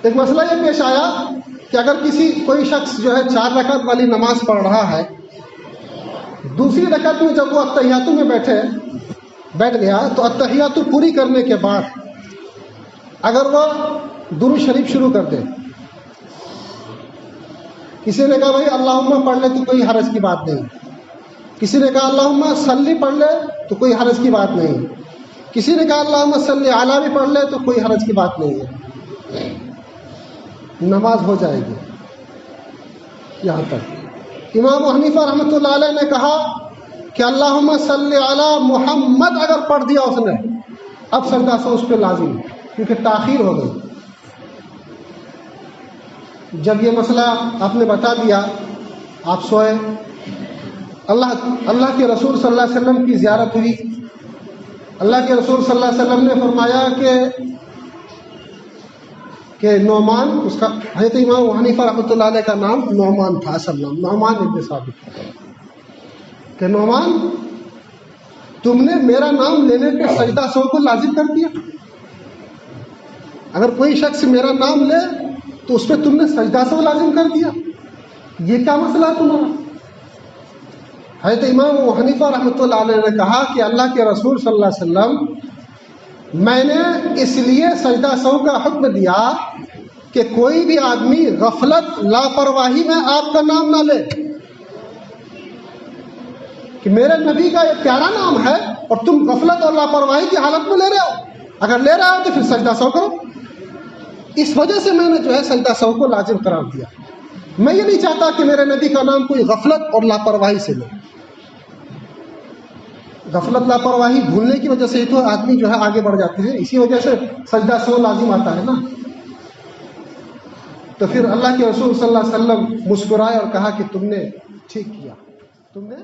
ایک مسئلہ یہ پیش آیا کہ اگر کوئی شخص جو ہے 4 رکعت والی نماز پڑھ رہا ہے، دوسری رکعت میں جب وہ اتحیاتو میں بیٹھ گیا تو اتحیاتو پوری کرنے کے بعد اگر وہ درود شریف شروع کر دے، کسی نے کہا بھائی اللہم پڑھ لے تو کوئی حرج کی بات نہیں، کسی نے کہا اللہم صلی پڑھ لے تو کوئی حرج کی بات نہیں، کسی نے کہا اللہم صلی علی بھی پڑھ لے تو کوئی حرج کی بات نہیں ہے، نماز ہو جائے گی۔ یہاں تک امام حنیفہ رحمۃ اللہ علیہ نے کہا کہ اللہم صلی علی محمد اگر پڑھ دیا اس نے، اب سجدہ سو اس پہ لازم، کیونکہ تاخیر ہو گئی۔ جب یہ مسئلہ آپ نے بتا دیا، آپ سوئے، اللہ کے رسول صلی اللہ علیہ وسلم کی زیارت ہوئی۔ اللہ کے رسول صلی اللہ علیہ وسلم نے فرمایا کہ نعمان، اس کا حضرت امام حنیفہ رحمۃ اللہ علیہ کا نام نعمان تھا، اصل نام نعمان ابن ثابت، کہ نعمان تم نے میرا نام لینے پہ سجدہ سو کو لازم کر دیا۔ اگر کوئی شخص میرا نام لے تو اس پہ تم نے سجدہ سو لازم کر دیا، یہ کیا مسئلہ ہے تمہارا؟ حضرت امام حنیفہ رحمۃ اللہ علیہ نے کہا کہ اللہ کے رسول صلی اللہ علیہ وسلم، میں نے اس لیے سجدہ سو کا حکم دیا کہ کوئی بھی آدمی غفلت لاپرواہی میں آپ کا نام نہ لے، کہ میرے نبی کا یہ پیارا نام ہے اور تم غفلت اور لاپرواہی کی حالت میں لے رہے ہو، اگر لے رہے ہو تو پھر سجدہ سو کرو۔ اس وجہ سے میں نے جو ہے سجدہ سو کو لازم قرار دیا۔ میں یہ نہیں چاہتا کہ میرے نبی کا نام کوئی غفلت اور لاپرواہی سے لے۔ غفلت لاپرواہی بھولنے کی وجہ سے ہی تو آدمی جو ہے آگے بڑھ جاتے ہیں، اسی وجہ سے سجدہ سو لازم آتا ہے نا۔ تو پھر اللہ کے رسول صلی اللہ علیہ وسلم مسکرائے اور کہا کہ تم نے ٹھیک کیا، تم نے